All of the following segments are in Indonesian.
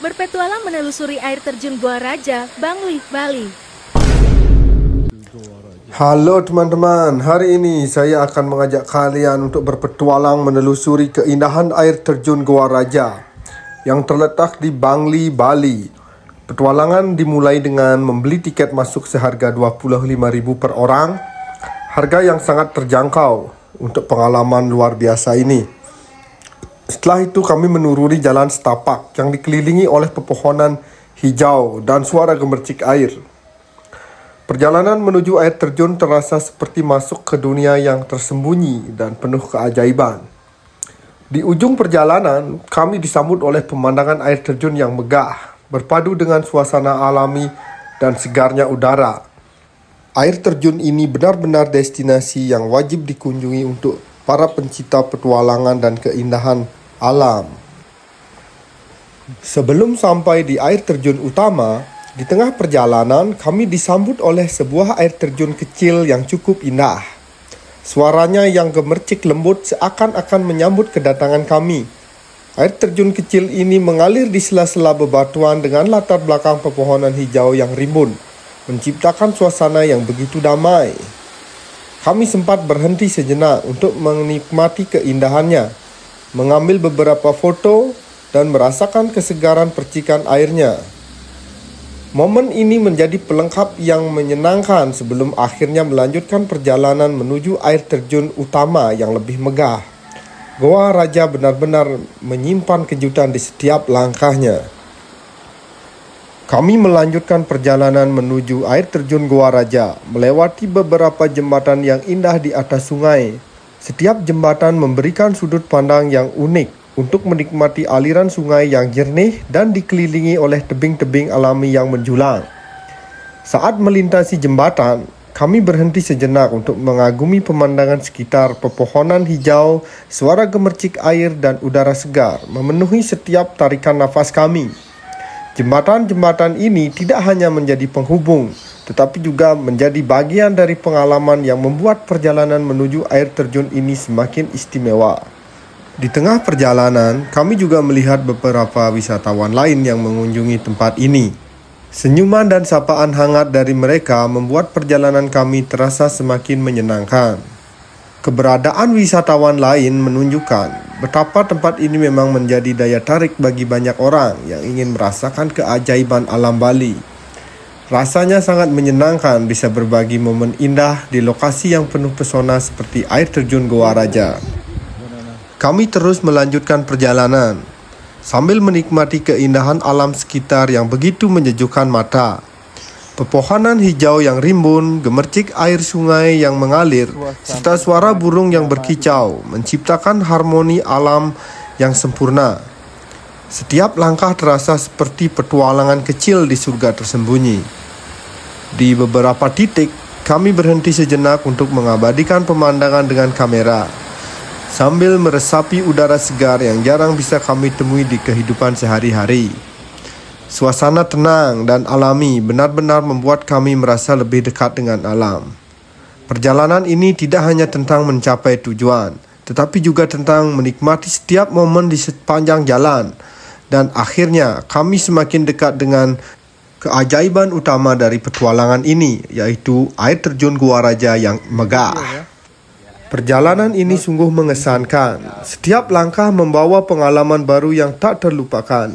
berpetualang menelusuri air terjun Goa Raja, Bangli, Bali. Halo teman-teman, hari ini saya akan mengajak kalian untuk berpetualang menelusuri keindahan air terjun Goa Raja yang terletak di Bangli, Bali. Petualangan dimulai dengan membeli tiket masuk seharga 25.000 per orang, harga yang sangat terjangkau untuk pengalaman luar biasa ini. Setelah itu kami menuruni jalan setapak yang dikelilingi oleh pepohonan hijau dan suara gemercik air. Perjalanan menuju air terjun terasa seperti masuk ke dunia yang tersembunyi dan penuh keajaiban. Di ujung perjalanan, kami disambut oleh pemandangan air terjun yang megah, berpadu dengan suasana alami dan segarnya udara. Air terjun ini benar-benar destinasi yang wajib dikunjungi untuk para pencinta petualangan dan keindahan alam. Sebelum sampai di air terjun utama, di tengah perjalanan kami disambut oleh sebuah air terjun kecil yang cukup indah. Suaranya yang gemercik lembut seakan-akan menyambut kedatangan kami. Air terjun kecil ini mengalir di sela-sela bebatuan dengan latar belakang pepohonan hijau yang rimbun, menciptakan suasana yang begitu damai. Kami sempat berhenti sejenak untuk menikmati keindahannya, mengambil beberapa foto, dan merasakan kesegaran percikan airnya. Momen ini menjadi pelengkap yang menyenangkan sebelum akhirnya melanjutkan perjalanan menuju air terjun utama yang lebih megah. Goa Raja benar-benar menyimpan kejutan di setiap langkahnya. Kami melanjutkan perjalanan menuju air terjun Goa Raja, melewati beberapa jembatan yang indah di atas sungai. Setiap jembatan memberikan sudut pandang yang unik untuk menikmati aliran sungai yang jernih dan dikelilingi oleh tebing-tebing alami yang menjulang. Saat melintasi jembatan, kami berhenti sejenak untuk mengagumi pemandangan sekitar. Pepohonan hijau, suara gemercik air, dan udara segar memenuhi setiap tarikan nafas kami. Jembatan-jembatan ini tidak hanya menjadi penghubung, tetapi juga menjadi bagian dari pengalaman yang membuat perjalanan menuju air terjun ini semakin istimewa. Di tengah perjalanan, kami juga melihat beberapa wisatawan lain yang mengunjungi tempat ini. Senyuman dan sapaan hangat dari mereka membuat perjalanan kami terasa semakin menyenangkan. Keberadaan wisatawan lain menunjukkan betapa tempat ini memang menjadi daya tarik bagi banyak orang yang ingin merasakan keajaiban alam Bali. Rasanya sangat menyenangkan bisa berbagi momen indah di lokasi yang penuh pesona seperti air terjun Goa Raja. Kami terus melanjutkan perjalanan sambil menikmati keindahan alam sekitar yang begitu menyejukkan mata. Pepohonan hijau yang rimbun, gemercik air sungai yang mengalir, serta suara burung yang berkicau menciptakan harmoni alam yang sempurna. Setiap langkah terasa seperti petualangan kecil di surga tersembunyi. Di beberapa titik, kami berhenti sejenak untuk mengabadikan pemandangan dengan kamera, sambil meresapi udara segar yang jarang bisa kami temui di kehidupan sehari-hari. Suasana tenang dan alami benar-benar membuat kami merasa lebih dekat dengan alam. Perjalanan ini tidak hanya tentang mencapai tujuan, tetapi juga tentang menikmati setiap momen di sepanjang jalan. Dan akhirnya kami semakin dekat dengan keajaiban utama dari petualangan ini, yaitu air terjun Goa Raja yang megah. Perjalanan ini sungguh mengesankan. Setiap langkah membawa pengalaman baru yang tak terlupakan.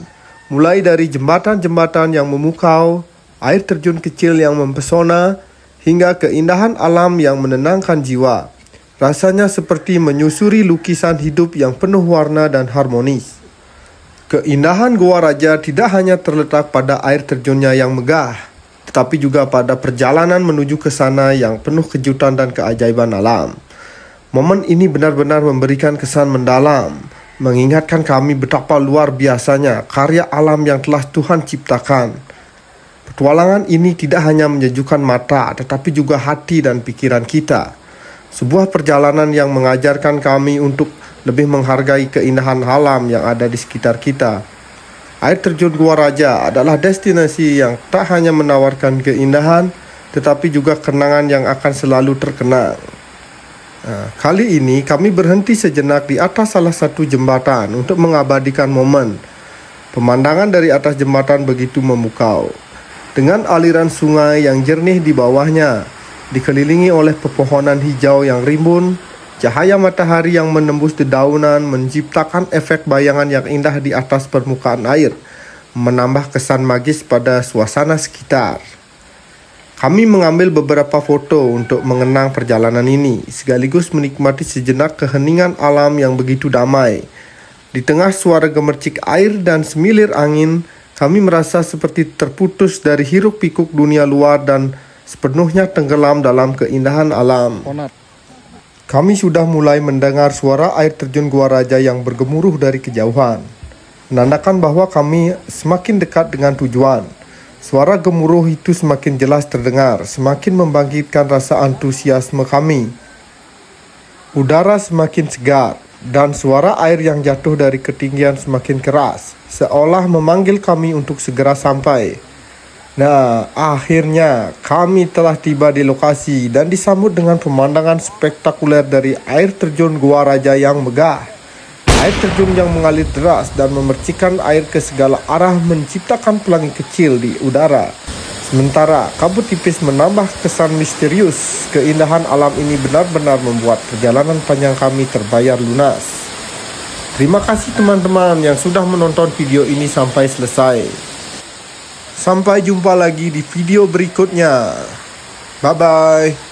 Mulai dari jembatan-jembatan yang memukau, air terjun kecil yang mempesona, hingga keindahan alam yang menenangkan jiwa. Rasanya seperti menyusuri lukisan hidup yang penuh warna dan harmonis. Keindahan Goa Raja tidak hanya terletak pada air terjunnya yang megah, tetapi juga pada perjalanan menuju ke sana yang penuh kejutan dan keajaiban alam. Momen ini benar-benar memberikan kesan mendalam, mengingatkan kami betapa luar biasanya karya alam yang telah Tuhan ciptakan. Petualangan ini tidak hanya menyejukkan mata, tetapi juga hati dan pikiran kita. Sebuah perjalanan yang mengajarkan kami untuk lebih menghargai keindahan alam yang ada di sekitar kita. Air terjun Goa Raja adalah destinasi yang tak hanya menawarkan keindahan, tetapi juga kenangan yang akan selalu terkenang. Kali ini kami berhenti sejenak di atas salah satu jembatan untuk mengabadikan momen. Pemandangan dari atas jembatan begitu memukau, dengan aliran sungai yang jernih di bawahnya, dikelilingi oleh pepohonan hijau yang rimbun. Cahaya matahari yang menembus dedaunan menciptakan efek bayangan yang indah di atas permukaan air, menambah kesan magis pada suasana sekitar. Kami mengambil beberapa foto untuk mengenang perjalanan ini, sekaligus menikmati sejenak keheningan alam yang begitu damai. Di tengah suara gemercik air dan semilir angin, kami merasa seperti terputus dari hiruk-pikuk dunia luar dan sepenuhnya tenggelam dalam keindahan alam. Kami sudah mulai mendengar suara air terjun Gua Raja yang bergemuruh dari kejauhan, menandakan bahwa kami semakin dekat dengan tujuan. Suara gemuruh itu semakin jelas terdengar, semakin membangkitkan rasa antusiasme kami. Udara semakin segar, dan suara air yang jatuh dari ketinggian semakin keras, seolah memanggil kami untuk segera sampai. Nah, akhirnya kami telah tiba di lokasi dan disambut dengan pemandangan spektakuler dari air terjun Gua Raja yang megah. Air terjun yang mengalir deras dan memercikan air ke segala arah menciptakan pelangi kecil di udara. Sementara kabut tipis menambah kesan misterius, keindahan alam ini benar-benar membuat perjalanan panjang kami terbayar lunas. Terima kasih teman-teman yang sudah menonton video ini sampai selesai. Sampai jumpa lagi di video berikutnya. Bye-bye.